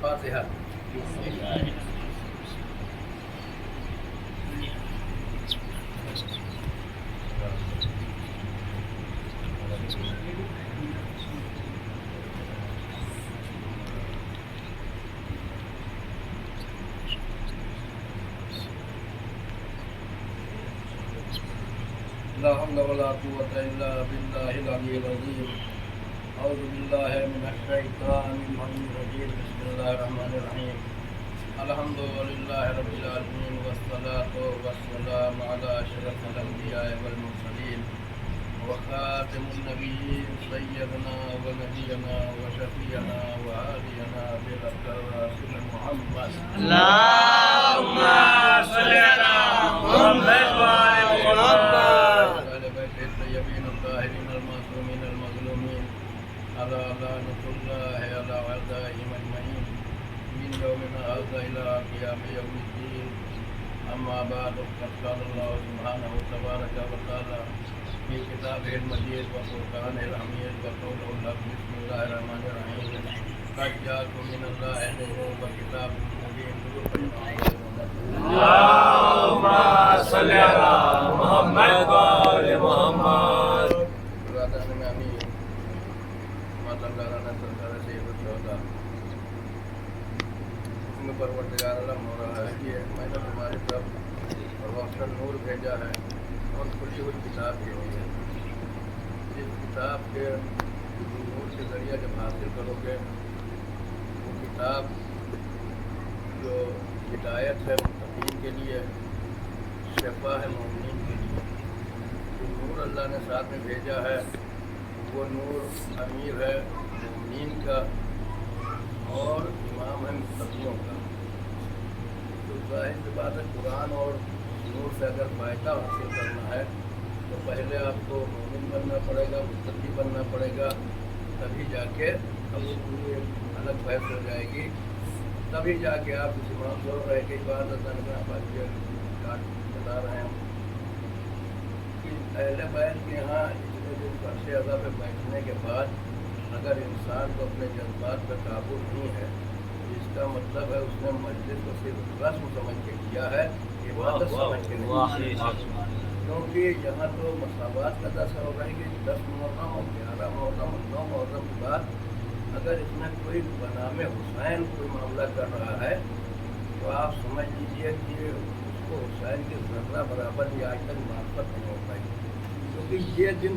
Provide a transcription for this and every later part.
فاتحہ. لا حول ولا قوة إلا بالله العلي العظيم. أعوذ بالله من الشيطان الرجيم. بسم الله الرحمن الرحيم. الحمد لله رب العالمين والصلاة والسلام على أشرف الأنبياء والمرسلين وخاتم النبيين سيدنا ونبينا وشفيعنا وهادينا بالرسول محمد. اللهم صل على محمد وآل محمد. وعلى بيته الطيبين الطاهرين المعصومين المظلومين. على لعنة الله على أعدائهم أجمعين من يومنا هذا إلى قيام يوم الدين. أما بعد فقد قال الله سبحانه وتبارك وتعالى في كتابه المجيد وفرقانه الحميد وقوله الحق. بسم الله الرحمن الرحيم. قد جاءكم من الله نور وكتاب مبين. اللهم صل على محمد وآل محمد. پروردگار عالم ہو رہا ہے کہ میں نے تمہاری طرف روشن نور بھیجا ہے اور کھلی ہوئی کتاب بھیجی ہے. اس کتاب کے نور کے ذریعے جب حاصل کرو گے وہ کتاب جو ہدایت ہے متقین کے لیے، شفا ہے مومنین کے لیے. جو نور اللہ نے ساتھ میں بھیجا ہے وہ نور امیر ہے مومنین کا اور امام ہے متقیوں کا. تو ظاہر سی بات ہے قرآن اور نور سے اگر فائدہ حاصل کرنا ہے تو پہلے آپ کو مومن بننا پڑے گا، متقی بننا پڑے گا. تبھی جا کے اب وہ پوری الگ بحث ہو جائے گی. تبھی جا کے آپ اس امام سے رہے کہ بات بتا رہے ہیں کہ اہل بیت کے یہاں اتنے دن عرصے اعلیٰ پہ بیٹھنے کے بعد اگر انسان کو اپنے جذبات پہ قابو نہیں ہے اس کا مطلب ہے اس نے مجلس کو صرف رسم سمجھ کے کیا ہے، عبادت سمجھ کے نہیں. کیونکہ یہاں تو مساوات کا درس ہو رہا ہے کہ 10 محرم اور 11 محرم اور 9 محرم کے بعد اگر اس میں کوئی بنام حسین کوئی معاملہ کر رہا ہے تو آپ سمجھ لیجیے کہ اس کو حسین کے ذرہ برابر بھی آج تک معرفت نہیں ہو پائی. کیونکہ یہ دن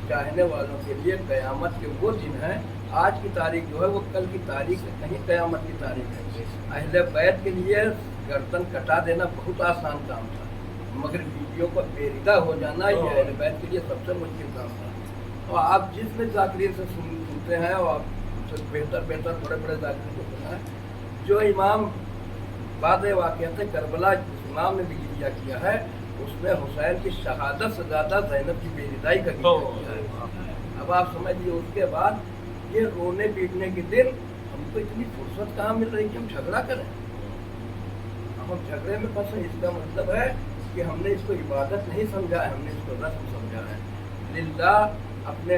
چاہنے والوں کے لیے قیامت کے وہ دن ہیں. آج کی تاریخ جو ہے وہ کل کی تاریخ ہے، کہیں قیامت کی تاریخ ہے. اہل بیت کے لیے گردن کٹا دینا بہت آسان کام تھا، مگر بیویوں کو بےردہ ہو جانا یہ اہل بیت کے لیے سب سے مشکل کام تھا. اور آپ جس میں ذاکرین سے سنتے ہیں اور آپ سے بہتر بڑے بڑے ذاکرین کو سنا ہے. جو امام بعد واقعات کربلا جس امام نے بھی گریہ کیا ہے اس نے حسین کی شہادت سے زیادہ زینب کی بےردائی کا گریہ کیا ہے. اب آپ سمجھیے اس کے بعد یہ رونے پیٹنے کے دن ہم کو اتنی فرصت کہاں مل رہی کہ ہم جھگڑا کریں. ہم جھگڑے میں پھنسے. اس کا مطلب ہے کہ ہم نے اس کو عبادت نہیں سمجھا ہے، ہم نے اس کو رسم سمجھا ہے. للہ اپنے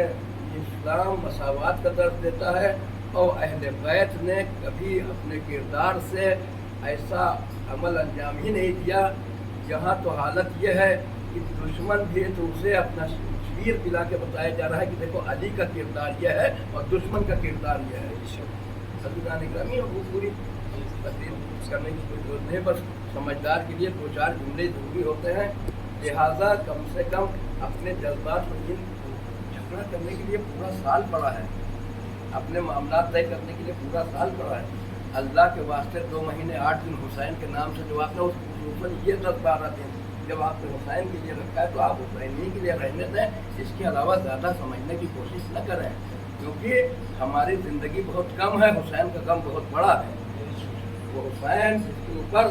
اسلام مساوات کا درس دیتا ہے اور اہل بیت نے کبھی اپنے کردار سے ایسا عمل انجام ہی نہیں دیا. یہاں تو حالت یہ ہے کہ دشمن بھی تو اسے اپنا شیر پلا کے بتایا جا رہا ہے کہ دیکھو علی کا کردار یہ ہے اور دشمن کا کردار یہ ہے. حضرت گرامی وہ پوری تقریر کرنے کی کوئی ضرورت نہیں، بس سمجھدار کے لیے 2-4 جملے ضروری ہوتے ہیں. لہٰذا کم سے کم اپنے جذبات کو جھگڑا کرنے کے لیے پورا سال پڑا ہے، اپنے معاملات طے کرنے کے لیے پورا سال پڑا ہے. اللہ کے واسطے 2 مہینے 8 دن حسین کے نام سے جو آپ نے خصوصاً یہ 10-12 دن جب آپ نے حسین کے لیے رکھا ہے تو آپ حسینی کے لیے رہنے دیں. اس کے علاوہ زیادہ سمجھنے کی کوشش نہ کریں کیونکہ ہماری زندگی بہت کم ہے، حسین کا غم بہت بڑا ہے. وہ حسین جس کے اوپر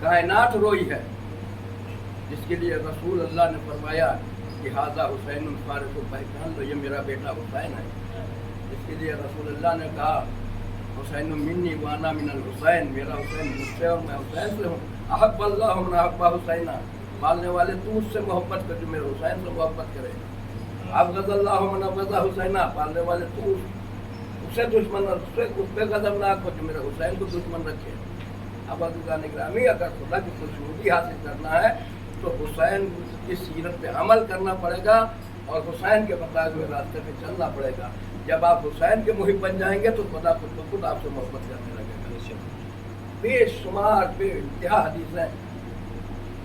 کائنات روئی ہے، جس کے لیے رسول اللہ نے فرمایا کہ ھذا حسین فارس البیتان، تو یہ میرا بیٹا حسین ہے. اس کے لیے رسول اللہ نے کہا حسین منی وانا من الحسین، میرا حسین مجھ سے اور میں حسین سے ہوں. احب اللہ من احب حسین، پالنے والے تو اس سے محبت کر جو میرے حسین سے محبت کرے. ابغض اللہ من ابغض حسین، پالنے والے تو उसे दुश्मन, उस पे गजबनाक हो जो मेरे हुसैन को दुश्मन रखे। अब अज़ीज़ान गिरामी, अगर खुदा की खुशनुदी हासिल करना है तो हुसैन की सीरत पे अमल करना पड़ेगा और हुसैन के बताए हुए रास्ते पे चलना पड़ेगा। जब आप हुसैन के मुहिब बन जाएंगे तो खुदा खुद ब खुद आपसे मोहब्बत करने लगेगा। बेशुमार बेइंतहा हदीसें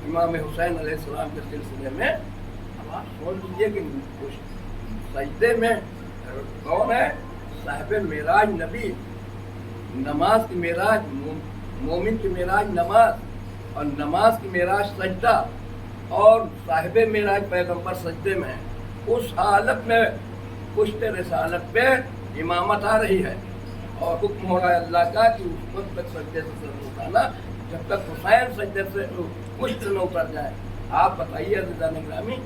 इमाम हुसैन अलैहिस्सलाम के सिलसिले में। अब आप सोच लीजिए कि सजदे में कौन है? साहिब मेराज नबी, नमाज की मेराज, मोमिन की मेराज नमाज और नमाज की मेराज सजदा, और साहिब मेराज पैगंबर सजदे में है। उस हालत में पुश्ते रिसालत पे इमामत आ रही है और हुक्म हो रहा है अल्लाह का कि उस वक्त तक सजदे से सर उठाना जब तक हुसैन सजदे से पुश्त न उतर जाए। आप बताइए अज़ीज़ान गिरामी,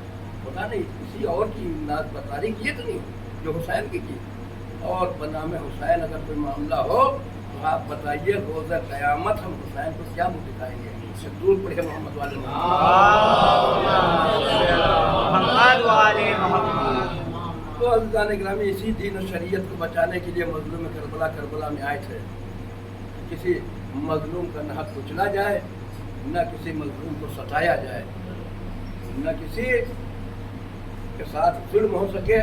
पता नहीं किसी और की नाज बतारी की तो नहीं जो हुसैन की। और बनाम हुसैन अगर कोई मामला हो तो आप बताइए रोज़ क़यामत हम हुसैन को क्या मुँह दिखाएंगे? इससे दूर पड़े मोहम्मद वाले तो अज़ीज़ान गिरामी, इसी दीन और शरीयत को बचाने के लिए मज़लूम करबला में आए थे। किसी मज़लूम का न हक कुचला जाए, न किसी मज़लूम को सताया जाए, न किसी के साथ जुल्म हो सके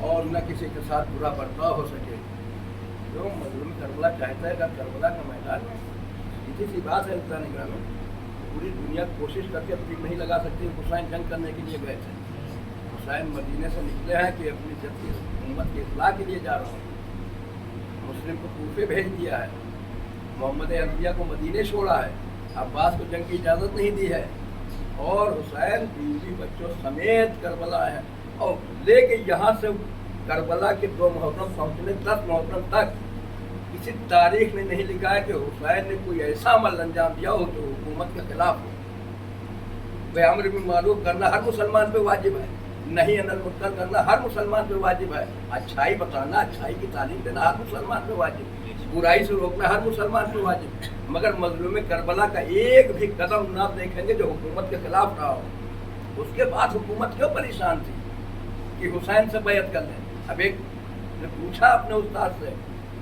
और न किसी के साथ बुरा बर्ताव हो सके। जो मज़लूम करबला चाहता है अगर करबला का मैदान में, सीधी सी बात है अज़ीज़ान गिरामी, पूरी दुनिया कोशिश करके अपनी नहीं लगा सकती। हुसैन जंग करने के लिए गए थे। हुसैन मदीने से निकले हैं कि अपनी जबकि उम्मत की इस्लाह के लिए जा रहा हूँ। मुस्लिम को कूफे भेज दिया है, मोहम्मद अरबिया को मदीने छोड़ा है, अब्बास को जंग की इजाज़त नहीं दी है, और हुसैन बीवी बच्चों समेत करबला है। और लेके यहाँ से करबला के 2 मुहर्रम पहुँचने 10 मुहर्रम तक किसी तारीख ने नहीं लिखा है कि हुसैन ने कोई ऐसा अमल अंजाम दिया हो जो हुकूमत के खिलाफ हो। वह अम्र बिल मारूफ करना हर मुसलमान पे वाजिब है, नहीं अनिल मुनकर करना हर मुसलमान पे वाजिब है, अच्छाई बताना, अच्छाई की तालीम देना हर मुसलमान पे वाजिब, बुराई से रोकना हर मुसलमान पे वाजिब। मगर मजलूम करबला का एक भी कदम ना देखेंगे जो हुकूमत के खिलाफ रहा हो। उसके बाद हुकूमत क्यों परेशान थी कि हुसैन से बैयत कर लें? अब एक ने पूछा अपने उस्ताद से,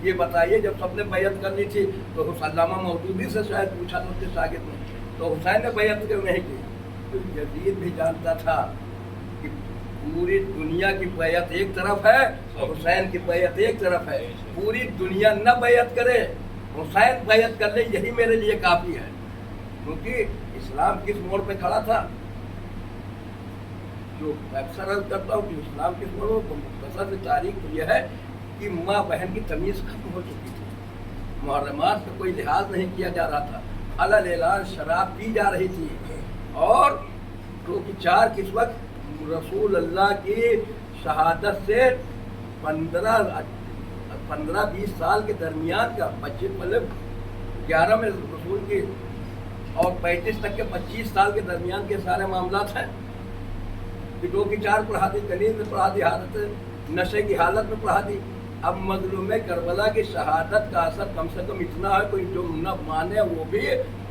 ये बताइए जब सबने बैयत करनी थी तो अल्लामा मौदूदी से शायद पूछा तो उसके शागिद ने, तो हुसैन ने बैयत क्यों नहीं की? तो यजीद भी जानता था कि पूरी दुनिया की बैयत एक तरफ है और हुसैन की बैयत एक तरफ है। पूरी दुनिया न बैयत करे, हुसैन बैयत कर ले, यही मेरे लिए काफ़ी है। क्योंकि इस्लाम किस मोड़ पे खड़ा था, जो अक्सर अर्ज करता हूँ कि इस्लाम किस मोड़ पर, मुख्तसर तारीख तो यह है कि माँ बहन की तमीज़ खत्म हो चुकी थी, मुहर्रमात का कोई लिहाज नहीं किया जा रहा था, अलल ऐलान शराब पी जा रही थी, और क्योंकि 4 किस वक्त रसूल अल्लाह की शहादत से 15-20 साल के दरमियान का 25 मतलब 11 में रसूल की और 35 तक के 25 साल के दरमियान के सारे मामलात हैं कि 2 की 4 पढ़ा दी, कनीज में पढ़ा दी, हालत नशे की हालत में पढ़ा दी। अब मजलूम करबला की शहादत का असर कम से कम इतना है, कोई जो न माने वो भी,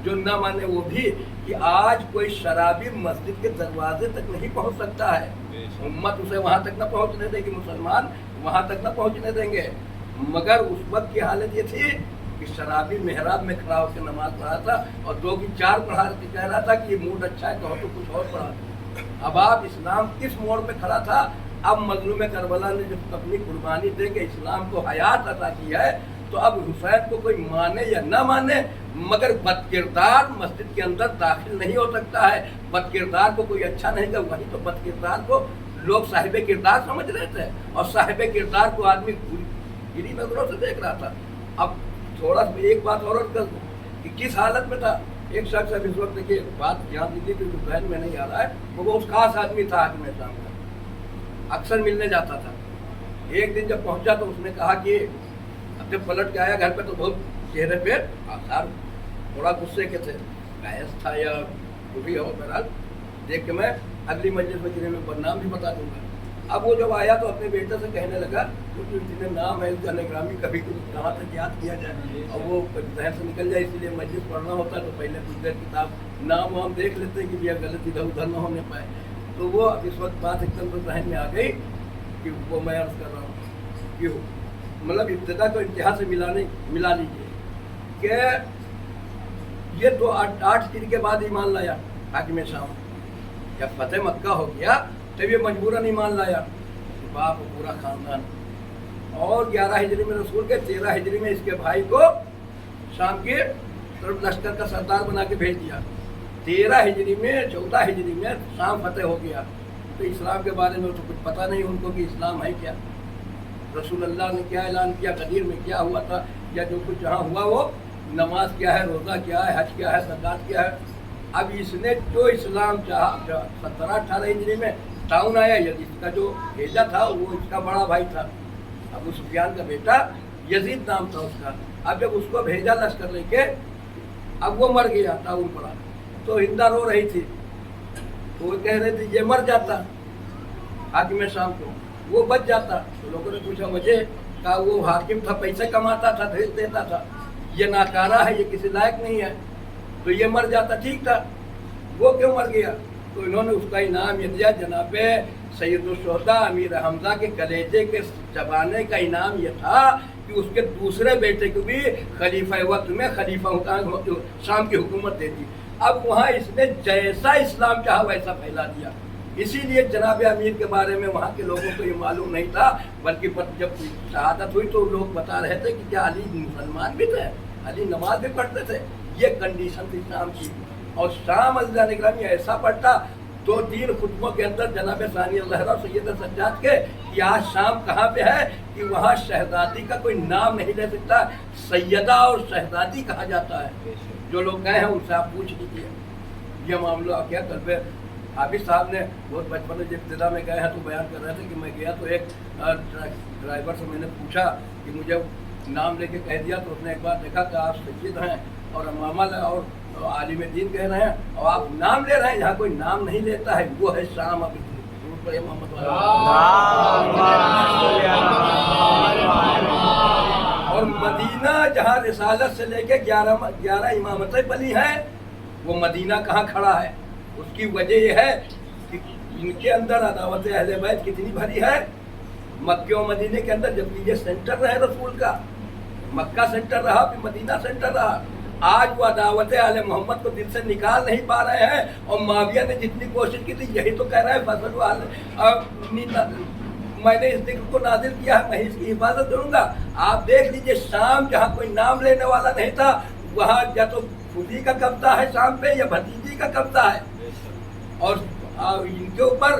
जो न माने वो भी, कि आज कोई शराबी मस्जिद के दरवाजे तक नहीं पहुंच सकता है। उम्मत उसे वहां तक न पहुंचने देगी, मुसलमान वहां तक न पहुंचने देंगे। मगर उस वक्त की हालत ये थी कि शराबी मेहराब में खड़ा होकर नमाज पढ़ा था और 2 की 4 पढ़ा के कह रहा था कि ये मूड अच्छा है, कहो तो कुछ और पढ़ा। अब आप इस्लाम किस मोड़ पे खड़ा था? अब मजलूम करबला ने जब अपनी कुर्बानी दे के इस्लाम को हयात अता की है, तो अब हुसैन को कोई माने या ना माने, मगर बदकिरदार मस्जिद के अंदर दाखिल नहीं हो सकता है। बदकिरदार को कोई अच्छा नहीं कर, वही तो बदकिरदार को लोग साहिब किरदार समझ रहे थे और साहिब किरदार को आदमी गिरी नजरों से देख रहा था। अब थोड़ा सा एक बात और कर दूँ कि किस हालत में था एक शख्स। अब इस वक्त देखिए बात ध्यान दीजिए कि जहन में नहीं आ रहा है, वो उस खास आदमी था हाकिम शाम का, अक्सर मिलने जाता था। एक दिन जब पहुंचा तो उसने कहा कि अब जब पलट के आया घर पे तो बहुत चेहरे पे आसार थोड़ा गुस्से के थे, बहस था या जो भी हो, बहरहाल देख के मैं अगली मजलिस में जिन्हें मैं बदनाम भी बता दूंगा। अब वो जब आया तो अपने बेटे से कहने लगा क्योंकि जिन्हें नाम है ग्रामी कभी कहाँ तक याद किया जाए और वो जहन से निकल जाए, इसलिए मजलिस पढ़ना होता है तो पहले कुछ देर किताब नाम वाम देख लेते हैं कि भैया गलत इधर उधर न होने पाए। तो वो इस वक्त बात एकदम तो जहन में आ गई कि वो मैं अर्ज कर रहा हूँ कि मतलब इब्तिदा को इंतहा से मिला लीजिए कि ये तो 8 दिन के बाद ईमान लाया हाकिम शाम। जब फतेह मक्का हो गया तब ये मजबूरन ईमान लाया, बाप पूरा खानदान। और 11 हिजरी में रसूल के, 13 हिजरी में इसके भाई को शाम के तरफ लश्कर का सरदार बना के भेज दिया। 13 हिजरी में, 14 हिजरी में शाम फतेह हो गया। तो इस्लाम के बारे में तो कुछ पता नहीं उनको कि इस्लाम है क्या, रसूल अल्लाह ने क्या ऐलान किया, गदीर में क्या हुआ था, या जो कुछ जहाँ हुआ वो नमाज क्या है, रोज़ा क्या है, हज क्या है, ज़कात क्या है। अब इसने जो इस्लाम चाहा 17-18 हिजरी में टाउन आया, यदि इसका जो भेजा था वो इसका बड़ा भाई था, अबू सुफियान का बेटा यजीद नाम था उसका। अब जब उसको भेजा लश्कर लेके, अब वो मर गया, टाउन पड़ा, तो हिंदा रो रही थी, तो वो कह रहे थे ये मर जाता हाकिम शाम को, वो बच जाता। तो लोगों ने पूछा वजह, का वो हाकिम था, पैसे कमाता था, भेज देता था, ये नाकारा है, ये किसी लायक नहीं है, तो ये मर जाता ठीक था, वो क्यों मर गया? तो इन्होंने उसका इनाम ये दिया, जनाब सैयदुल शुहदा अमीर हमजा के कलेजे के जबाने का इनाम ये था कि उसके दूसरे बेटे को भी खलीफा वक्त में खलीफा शाम की हुकूमत दे दी। अब वहाँ इसने जैसा इस्लाम चाहा वैसा फैला दिया। इसीलिए जनाब अमीर के बारे में वहाँ के लोगों को ये मालूम नहीं था, बल्कि जब शहादत हुई तो लोग बता रहे थे कि क्या अली मुसलमान भी थे, अली नमाज भी पढ़ते थे। ये कंडीशन थी शाम की। और शाम अज़ीज़ान निगरानी ऐसा पढ़ता 2-3 खुतबों के अंदर जनाब सानिया ज़हरा सैयद सज्जाद के कि आज शाम कहाँ पे है कि वहाँ शहजादी का कोई नाम नहीं ले सकता, सैयदा और शहजादी कहा जाता है। जो लोग गए हैं उनसे आप पूछ लीजिए ये मामला क्या। कल पे हाफिज साहब ने बहुत बचपन में जब इब्तिदा में गए हैं तो बयान कर रहे थे कि मैं गया तो एक ड्राइवर से मैंने पूछा कि मुझे नाम लेके कह दिया, तो उसने एक बार देखा कि आप सैयद हैं और अमामा और आलिम दीन कह रहे हैं और आप नाम ले रहे हैं, जहाँ कोई नाम नहीं लेता है वो है शाम। अभी और मदीना जहाँ रिसालत से लेके 11 इमामतें बनी हैं, वो मदीना कहाँ खड़ा है? उसकी वजह यह है कि इनके अंदर अदावत अहले बैत कितनी भरी है मक्के और मदीने के अंदर। जबकि ये सेंटर रहे रसूल का, मक्का सेंटर रहा फिर मदीना सेंटर रहा। आज वो अदावत अहले मोहम्मद को दिल से निकाल नहीं पा रहे हैं और माविया ने जितनी कोशिश की थी यही तो कह रहा है फसल मैंने इस दिल को नाजिल किया है, मैं इसकी हिफाजत करूंगा। आप देख लीजिए शाम जहाँ कोई नाम लेने वाला नहीं था वहाँ या तो खुदी का कब्जा है शाम पे या भतीजी का कब्जा है। और इनके ऊपर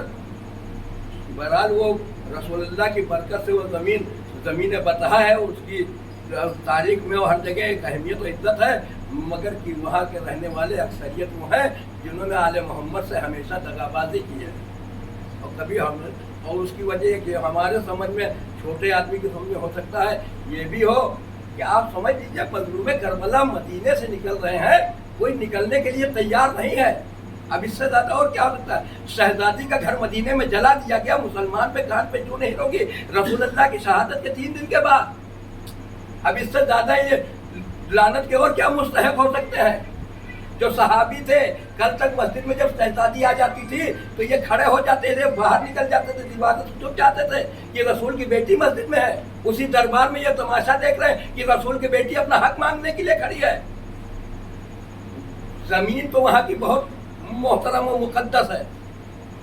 बहरहाल वो रसूलुल्लाह की बरकत से वो ज़मीन बतहा है, उसकी तारीख में और हर जगह एक अहमियत और इज्जत है, मगर कि वहाँ के रहने वाले अक्सरियत वो हैं जिन्होंने आले मोहम्मद से हमेशा दगाबाजी की है। और कभी हम और उसकी वजह कि हमारे समझ में, छोटे आदमी की समझ में हो सकता है ये भी हो कि आप समझ लीजिए मजलूम करबला मदीने से निकल रहे हैं, कोई निकलने के लिए तैयार नहीं है। अब इससे ज्यादा और क्या हो सकता है? शहजादी का घर मदीने में जला दिया गया, मुसलमान पे कान पे क्यों नहीं होगी रसूलुल्लाह की शहादत के 3 दिन के बाद। अब इससे ज्यादा ये लानत के और क्या मुस्तहक हो सकते हैं? जो सहाबी थे कल तक मस्जिद में जब शहजादी आ जाती थी तो ये खड़े हो जाते थे, बाहर निकल जाते थे, दीवार से चुप जाते थे कि रसूल की बेटी मस्जिद में है। उसी दरबार में ये तमाशा देख रहे हैं कि रसूल की बेटी अपना हक मांगने के लिए खड़ी है। जमीन तो वहाँ की बहुत मोहतरम और मुकद्दस है,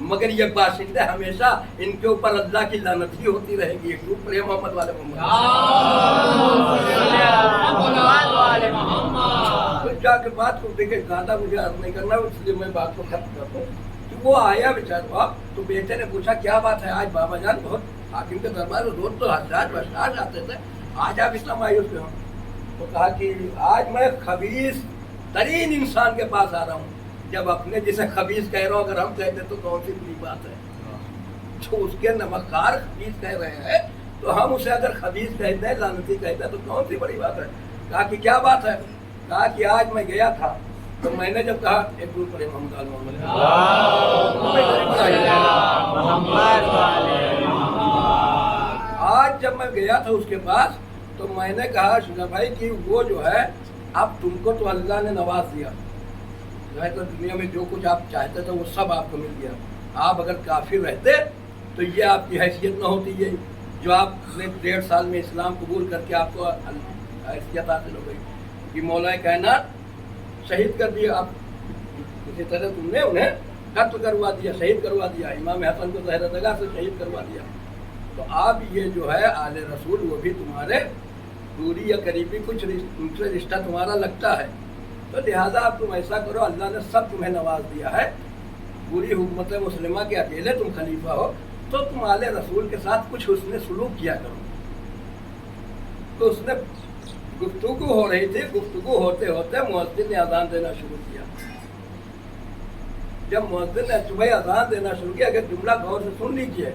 मगर ये बाशिंदे हमेशा इनके ऊपर अल्लाह की लानत ही होती रहेगी। प्रेम मोहम्मद वाले तो जाके बात को देखे, ज्यादा मुझे अर्ज नहीं करना, इसलिए मैं बात को खत्म करता हूँ कि वो आया बेचारा। तो बेटे ने पूछा क्या बात है आज बाबा जान, बहुत हाकिम के दरबार में रोज तो हज़ार आते थे, आज आप इतना मायूस क्यों? तो कहा कि आज मैं खबीस तरीन इंसान के पास आ रहा हूँ। जब अपने जिसे खबीस कह रहा हूँ अगर हम कहते तो कौन सी बड़ी बात है? जो उसके नमकदार खबीस कह रहे हैं तो हम उसे अगर खबीस कहते हैं, लानती कहते हैं तो कौन सी बड़ी बात है? कहा कि क्या बात है? कहा कि आज मैं गया था तो मैंने जब कहा एक दूर पर आज जब मैं गया था उसके पास तो मैंने कहा सुना भाई कि वो जो है अब तुमको तो अल्लाह ने नवाज दिया जो है, तो दुनिया में जो कुछ आप चाहते थे वो सब आपको मिल गया। आप अगर काफिर रहते तो ये आपकी हैसियत न होती, ये जो आपने 1.5 साल में इस्लाम कबूल करके आपको हैसियत हासिल हो गई कि मौला कायनात शहीद कर दिया, आप किसी तरह तुमने उन्हें कत्ल करवा दिया, शहीद करवा दिया, इमाम हसन को ज़हर दगा से शहीद करवा दिया। तो अब ये जो है आले रसूल वो भी तुम्हारे दूरी या करीबी कुछ उनसे रिश्ता तुम्हारा लगता है, तो लिहाजा अब तुम ऐसा करो, अल्लाह ने सब तुम्हें नवाज दिया है, पूरी हुकूमत मुस्लिमा के अकेले तुम खलीफा हो, तो तुम आले रसूल के साथ कुछ उसने सुलूक किया करो। तो उसने गुफ्तगू हो रही थी, गुफ्तगू होते होते मुअज्जिन ने अजान देना शुरू किया। जब मुअज्जिन ने सुबह अजान देना शुरू किया, अगर जुमला गौर से सुन लीजिए,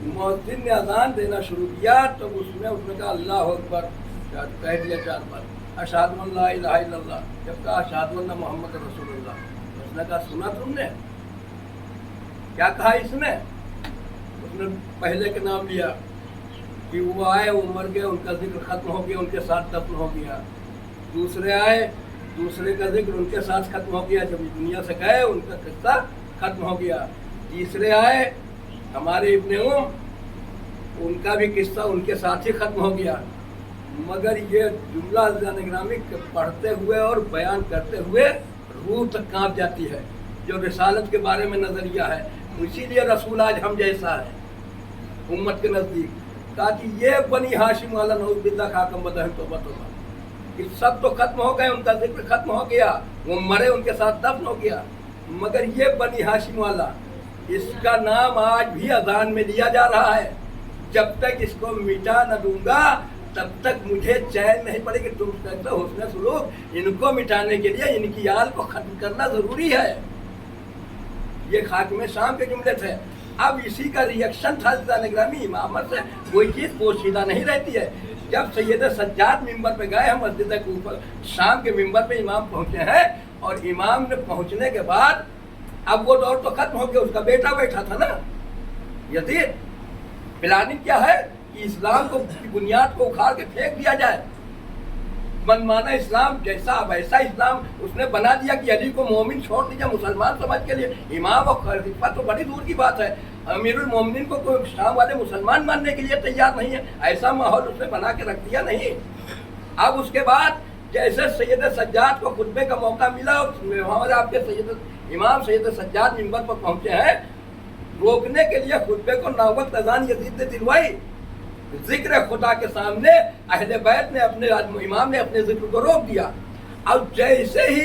मुअज्जिन ने अजान देना शुरू किया तो उसने कहा अल्लाह अकबर, कह दिया 4 बार, अशहदु अन ला इलाहा इल्लल्लाह, जब कहा अशहदु अन्न मोहम्मद रसूलुल्लाह, उसने कहा सुना तुमने क्या कहा इसने? उसने पहले के नाम लिया कि वो आए, वो मर गए, उनका जिक्र खत्म हो गया, उनके साथ दफन हो गया। दूसरे आए, दूसरे का जिक्र उनके साथ खत्म हो गया, जब दुनिया से गए उनका किस्सा खत्म हो गया। तीसरे आए हमारे इब्ने उनका भी किस्सा उनके साथ ही खत्म हो गया। मगर ये जुमला निगरानी पढ़ते हुए और बयान करते हुए रूह तक कांप जाती है, जो रिसालत के बारे में नजरिया है। इसीलिए रसूल आज हम जैसा है उम्मत के नजदीक, ताकि ये बनी हाशिम वाला नऊजुबिल्लाह खाकम बदहन तो बतौबा, कि सब तो खत्म हो गए, उनका जिक्र खत्म हो गया, वो मरे, उनके साथ दफन हो गया, मगर ये बनी हाशिम वाला, इसका नाम आज भी अजान में लिया जा रहा है। जब तक इसको मिटा न दूंगा तब तक मुझे चैन नहीं पड़ेगी। तुम कहते हो हुस्न सुलूक, इनको मिटाने के लिए इनकी याद को खत्म करना जरूरी है। ये खातिम शाम के जुमले थे। अब इसी का रिएक्शन था निगरानी इमामत से, कोई चीज़ पोशीदा नहीं रहती है। जब सैयद सज्जाद मिंबर पे गए हैं मस्जिद कूफा, शाम के मिंबर पे इमाम पहुंचे हैं, और इमाम ने पहुंचने के बाद अब वो दौर तो खत्म हो गया, उसका बेटा बैठा था ना यजीद। प्लानिंग क्या है कि इस्लाम को की बुनियाद को उखाड़ के फेंक दिया जाए, मनमाना इस्लाम जैसा वैसा इस्लाम उसने बना दिया कि अली को मोमिन छोड़ दीजिए मुसलमान समझ के लिए। इमाम और खलीफा तो बड़ी दूर की बात है, अमीरुल मोमिनीन को कोई शाम वाले मुसलमान मानने के लिए तैयार नहीं है, ऐसा माहौल उसने बना के रख दिया नहीं। अब उसके बाद जैसे सैयद सज्जाद को खुतबे का मौका मिला, और आपके इमाम सैयद सज्जाद मिंबर पर पहुंचे हैं, रोकने के लिए खुतबे को नावक्त अजान यजीद ने दिलवाई। जिक्र खुदा के सामने अहले बैत ने अपने इमाम ने अपने जिक्र को रोक दिया। अब जैसे ही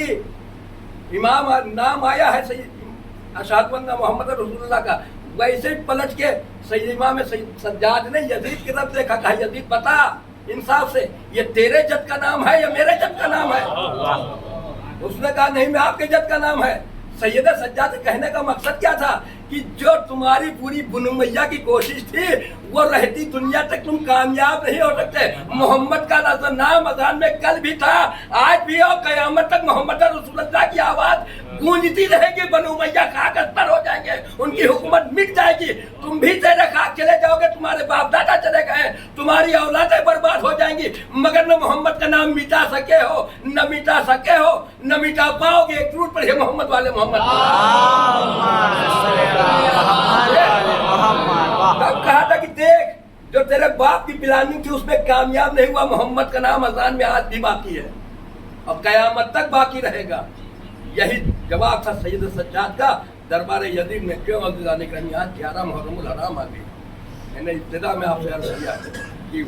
इमाम नाम आया है अशहदु अन्ना मोहम्मद रसूलुल्लाह का, वैसे ही पलट के सैयद इमाम सज्जाद ने यजीद की तरफ देखा, कहा यजीद बता इंसाफ से, ये तेरे जद का नाम है या मेरे जद का नाम है? उसने कहा नहीं, मैं आपके जद का नाम है। सैयद सज्जाद कहने का मकसद क्या था कि जो तुम्हारी पूरी बुनुमैया की कोशिश थी वो रहती दुनिया तक तुम कामयाब नहीं हो सकते। मोहम्मद का नाम अजान में कल भी था, आज भी, और कयामत तक मोहम्मद रसूलुल्लाह की आवाज गूंजती रहेगी। बनु उमय्या खाक अस्तर हो जाएंगे, उनकी हुकूमत मिट जाएगी, तुम भी तेरे खाक चले जाओगे, तुम्हारे बाप दादा चले गए, तुम्हारी औलादें बर्बाद हो जाएंगी, मगर न मोहम्मद का नाम मिटा सके हो, न मिटा सके हो, न मिटा पाओगे। एक जरूर पढ़िए मोहम्मद वाले मोहम्मद। तब कहा था कि देख, जो तेरे बाप की प्लानिंग थी उसमें कामयाब नहीं हुआ, मोहम्मद का नाम अजान में आज भी बाकी है और कयामत तक बाकी रहेगा। यही जवाब था सैयद सज्जाद का दरबार यजीद में। क्यों अज़ीज़ान करनी, आज 11 मुहर्रमुल हराम आ गई। मैंने इब्तिदा में आपसे अर्ज़ किया कि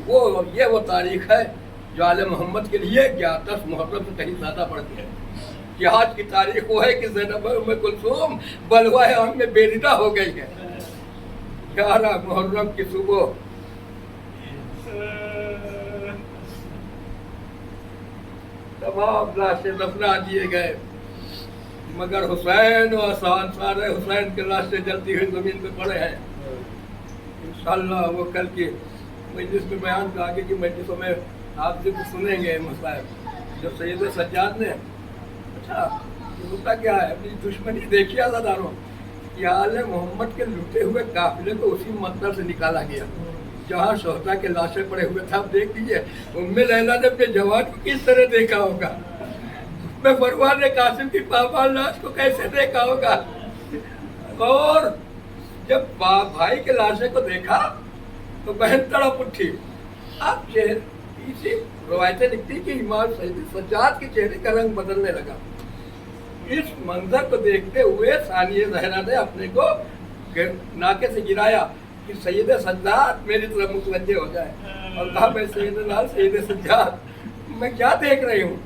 वो तारीख है जो आले मोहम्मद के लिए 10 मुहर्रम से कहीं ज़्यादा बढ़ती है। कि आज की तारीख वो है कि ज़ैनब उम्मे कुलसूम बलवाए आम में बेरिदा हो गई है। 11 मुहर्रम की सुबह तमाम लाशें दफना दिए गए, मगर हुसैन और सारे हुसैन के लाशें जलती हुई जमीन पे पड़े हैं। इंशाअल्लाह वो कल की मजलिस में बयान का आगे की मजलिसों में आप जिक्र सुनेंगे मसाइब। जो सैयद सज्जाद ने, अच्छा होता क्या है, अपनी दुश्मनी देखिए आज़ादारों कि आले मोहम्मद के लुटे हुए काफिले को उसी मकदर से निकाला गया जहाँ शोहदा के लाशें पड़े हुए थे। आप देख लीजिए उम्मे लैला ने अपने जवान को किस तरह देखा होगा, मैं फरमान कासिम की पापाल लाश को कैसे देखा होगा। और जब भाई के लाशें को देखा तो बहन तड़प उठी। अब इसी रवायतें लिखती कि इमाम सईद सज्जाद के चेहरे का रंग बदलने लगा। इस मंजर को देखते हुए सानिया ज़हरा ने अपने को नाके से गिराया कि सैयद सज्जाद मेरी तरफ मुतवज्जे हो जाए, और कहा मैं सैयद सज्जाद मैं क्या देख रही हूँ,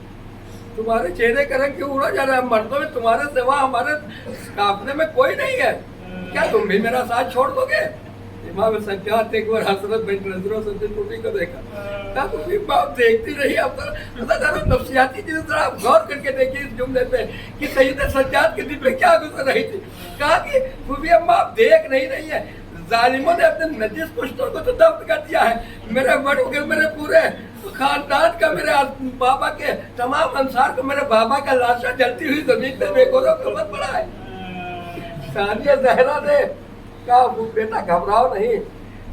तुम्हारे चेहरे का रंग क्यों उड़ा जा रहा है? मर्दों में तुम्हारे सिवा हमारे काफले में कोई नहीं है, क्या तुम भी मेरा साथ छोड़ दोगे? इमाम सज्जाद एक बार हसरत बिन नजरों से टूटी को देखा, क्या तुम भी बाप देखती रही? अब तो नफ्सियाती चीज़ जरा आप गौर करके देखिए इस जुमले पे कि सैयद सज्जाद के दिल पे क्या गुजर रही थी। कहा कि फूफी अम्मा आप देख नहीं रही है, जालिमों ने अपने नजीस पुश्तों को तो दफ्न कर दिया है। मेरे बड़ों के, मेरे पूरे खानदान का, मेरे बाबा के तमाम अंसार को, मेरे बाबा का लाशा जलती हुई जमीन पे बेगौरव कमर पड़ा है। सानिया ज़हरा ने कहा वो बेटा घबराओ नहीं,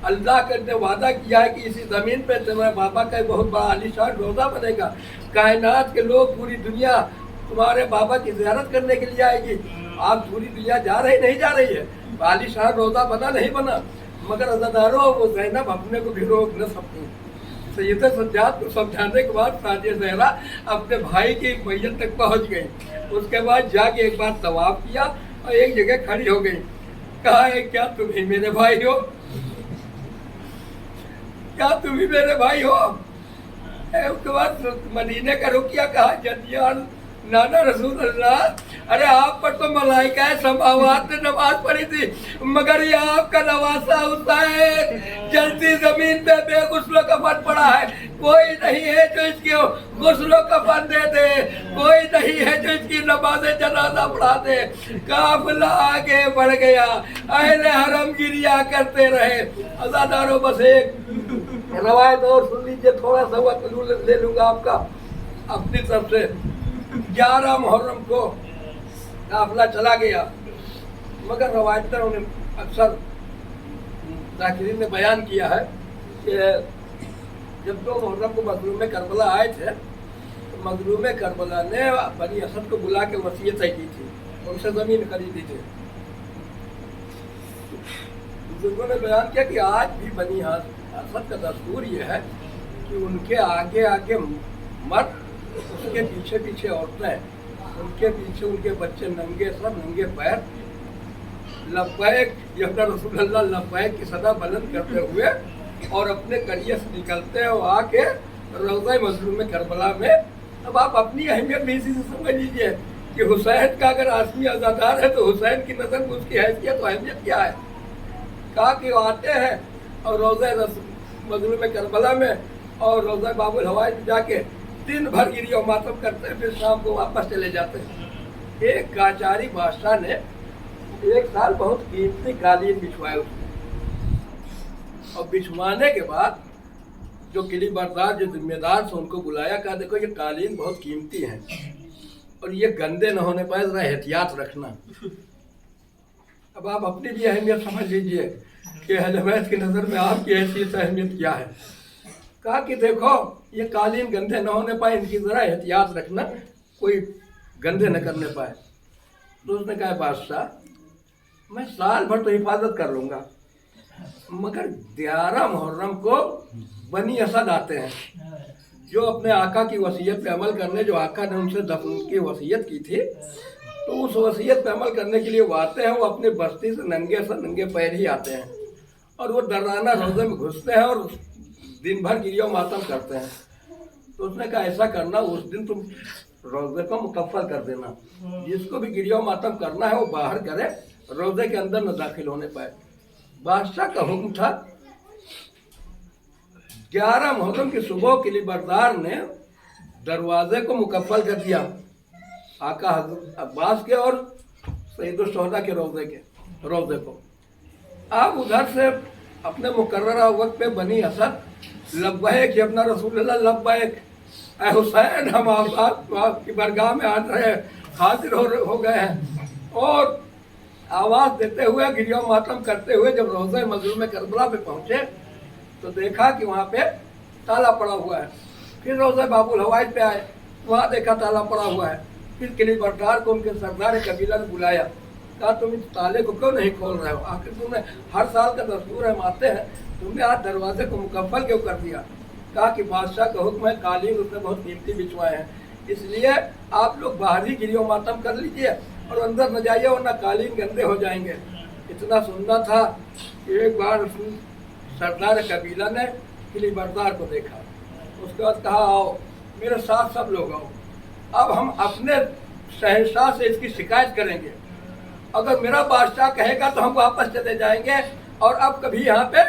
अल्लाह ने वादा किया है कि इसी जमीन पे तुम्हारे बाबा का बहुत बड़ा आलीशान रोजा बनेगा। कायनात के लोग, पूरी दुनिया तुम्हारे बाबा की ज़ियारत करने के लिए आएगी। आप पूरी दुनिया जा रही नहीं जा रही है, आलीशान रोजा बना नहीं बना, मगर अज़ादारों वो ज़ैनब अपने को भी रोक न सकती। सैयद सज्जाद को समझाने के बाद सानिया ज़हरा अपने भाई की मैयत तक पहुंच गई। उसके बाद जाके एक बार तवाफ किया और एक जगह खड़ी हो गई। कहा है क्या तुम ही मेरे भाई हो? क्या तुम ही मेरे भाई हो? उसके बाद मदीने का रुकिया कहा जदियान नाना रसूल अल्लाह, अरे आप पर तो मलाइकाए समावात ने नमाज पढ़ी थी, मगर ये आपका नवासा हुसैन जलती जमीन पे बेगुस्लो कफन पड़ा है। कोई नहीं है जो इसके गुस्लो कफन दे दे, कोई नहीं है जो इसकी नमाज जनाजा पढ़ा दे। काफिला आगे बढ़ गया, अहले हरम गिरिया करते रहे। अज़ादारों बस एक रवायत और सुन लीजिए, थोड़ा सा वक्त ले लूंगा आपका अपनी तरफ से। 11 मुहर्रम को काफिला चला गया, मगर रवायतों ने अक्सर ज़ाकिरीन ने बयान किया है कि जब 2 मुहर्रम को मज़लूम करबला आए थे, तो मज़लूम करबला ने बनी असद को बुला के वसीयत की थी, उनसे ज़मीन खरीदी थी। बुजुर्गों ने बयान किया कि आज भी बनी असद का दस्तूर ये है कि उनके आगे आगे मर्द, उसके पीछे पीछे औरतें, उनके पीछे उनके बच्चे नंगे सर नंगे पैर, लब्बैक या रसूल अल्लाह लब्बैक की सदा बुलंद करते हुए और अपने करिए से निकलते हैं और आके रोज़ा मज़लूम करबला में। अब आप अपनी अहमियत भी इसी से समझ लीजिए कि हुसैन का अगर आदमी आज़ादार है तो हुसैन की नज़र में उसकी हैसियत और अहमियत क्या है। कहा कि वो आते हैं और रोज़ा मज़लूम करबला में और रोज़ा बाबुल हवाई में जाके दिन भर गिरी और मातम करते हैं, फिर शाम को वापस चले जाते हैं। एक काचारी बादशाह ने एक साल बहुत कीमती कालीन बिछवाए उसने, और बिछवाने के बाद जो किली बरदार जो जिम्मेदार थे उनको बुलाया, कहा देखो ये कालीन बहुत कीमती है और ये गंदे न होने पाए, जरा एहतियात रखना। अब आप अपनी भी अहमियत समझ लीजिए कि अहले बैत की नज़र में आपकी हैसियत अहमियत क्या है। कहा कि देखो ये कालीन गंदे न होने पाए, इनकी ज़रा एहतियात रखना, कोई गंदे न करने पाए। तो उसने कहा बादशाह मैं साल भर तो हिफाजत कर लूँगा, मगर 11 मुहर्रम को बनी असद आते हैं जो अपने आका की वसीयत पे अमल करने, जो आका ने उनसे दफन की वसीयत की थी, तो उस वसीयत पे अमल करने के लिए वो आते हैं। वो अपनी बस्ती से नंगे पैर ही आते हैं और वो दराना रोज़े में घुसते हैं और दिन भर गिरिया मातम करते हैं। तो उसने कहा ऐसा करना, उस दिन तुम रोज़े को मुकफ्फल कर देना, जिसको भी गिरिया मातम करना है वो बाहर करे, रोज़े के अंदर न दाखिल होने पाए। बादशाह का हुक्म था। 11 मुहर्रम की सुबह के लिए बरदार ने दरवाजे को मुकफ्फल कर दिया, आका हज़रत अब्बास के और सैयदुल शोहदा के रोज़े को। आप उधर से अपने मुकर्ररा वक्त पे बनी असद लब्बैक या अपना रसूलुल्लाह लब्बैक, ऐ हुसैन हम आपकी बरगाह में आ रहे हाजिर हो गए हैं, और आवाज़ देते हुए गिरिया मातम करते हुए जब रोज़ा मज़लूम करबला पे पहुँचे तो देखा कि वहाँ पे ताला पड़ा हुआ है। फिर रोज़ा बाबुल हवाई पे आए, वहाँ देखा ताला पड़ा हुआ है। फिर किली बरदार को उनके सरदार कबीला ने बुलाया, कहा तुम इस ताले को क्यों नहीं खोल रहे हो, आखिर तुमने हर साल का दस्तूर है, हम आते हैं, तुमने आज दरवाजे को मुकम्मल क्यों कर दिया। कहा कि बादशाह का हुक्म है, कालीन उसने बहुत कीमती बिछवाए हैं, इसलिए आप लोग बाहरी गिरियो मातम कर लीजिए और अंदर न जाइए वरना कालीन गंदे हो जाएंगे। इतना सुनना था कि एक बार सरदार कबीला ने किली बरदार को देखा, उसके बाद कहा आओ मेरे साथ सब लोग आओ, अब हम अपने शहंशाह से इसकी शिकायत करेंगे, अगर मेरा बादशाह कहेगा तो हम वापस चले जाएंगे और अब कभी यहाँ पे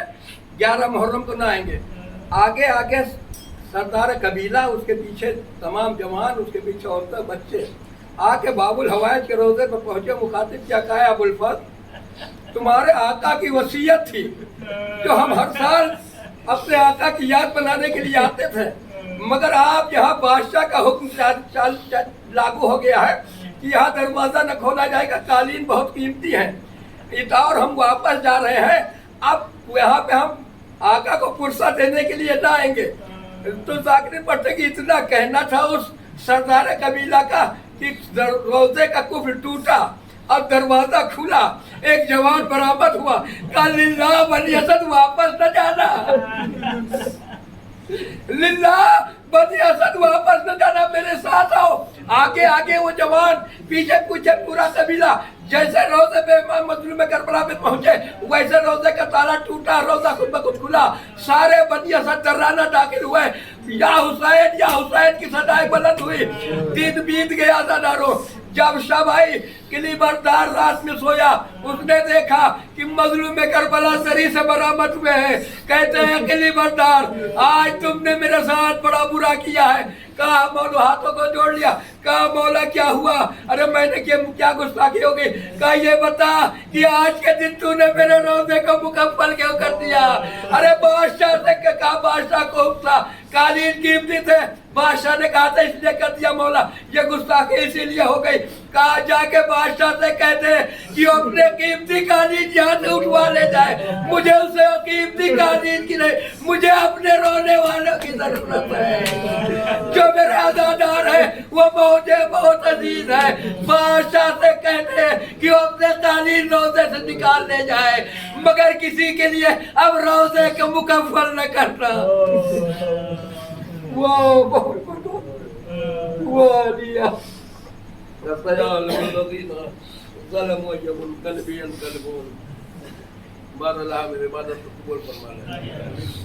11 मुहर्रम को ना आएंगे। आगे आगे सरदार कबीला, उसके पीछे तमाम जवान, उसके पीछे औरतें बच्चे आके बाबुल हवाइज के रोजे पर पहुंचे, मुखातिब क्या कहा अबुल फज़ल, तुम्हारे आका की वसीयत थी जो हम हर साल अपने आका की याद बनाने के लिए आते थे, मगर आप यहाँ बादशाह का हुक्म लागू हो गया है कि यहाँ दरवाजा न खोला जाएगा, कालीन बहुत कीमती है और हम वापस जा रहे हैं, अब यहाँ पे हम आका को पुरसा देने के लिए ना आएंगे। तो जाकिर पट्टे की इतना कहना था उस सरदार कबीला का कि रोजे का कुफ्र टूटा और दरवाजा खुला, एक जवान बरामद हुआ, कहा लिल्लाह बनी असद वापस न जाना, लिल्लाह बनी असद वापस न जाना, मेरे साथ आओ। आगे आगे वो जवान, पीछे पीछे पूरा कबीला, जैसे रोजे पे इमाम मजलूम करबला में पहुंचे वैसे रोजे का ताला टूटा, रोजा खुद ब खुद खुला, सारे बनी असद दर्राना दाखिल हुए, या हुसैन की सदाएं बुलंद हुई, दिन बीत गया अज़ादारों। जब शब आई, किली बरदार रात में सोया, उसने देखा कि मजलूम करबला सरी से बरामद हुए हैं। कहते हैं किली बरदार आज तुमने मेरे साथ बड़ा बुरा किया है। कहा मौला, हाथों को जोड़ लिया, कहा मौला क्या हुआ, अरे मैंने क्या गुस्ताखी हो गई। कहा ये बता कि आज के दिन तूने मेरे रोजे को मुकम्मल क्यों कर दिया। अरे बादशाह से कहा, बादशाह को था, कालीन कीमती थे, बादशाह ने कहा था इसलिए कर दिया मौला, ये गुस्ताखी इसीलिए हो गई। कहा जाके बादशाह से कहते कि अपने कीमती कालीन यहाँ से उठवा ले जाए, मुझे उसे कीमती कालीन की नहीं, मुझे अपने रोने वालों की जरूरत है, जो मेरे अज़ादार है वो मुझे बहुत अजीज है। बादशाह से कहते हैं कि अपने कालीन रोजे से निकाल ले जाए, मगर किसी के लिए अब रोजे को मुकम्मल न करना।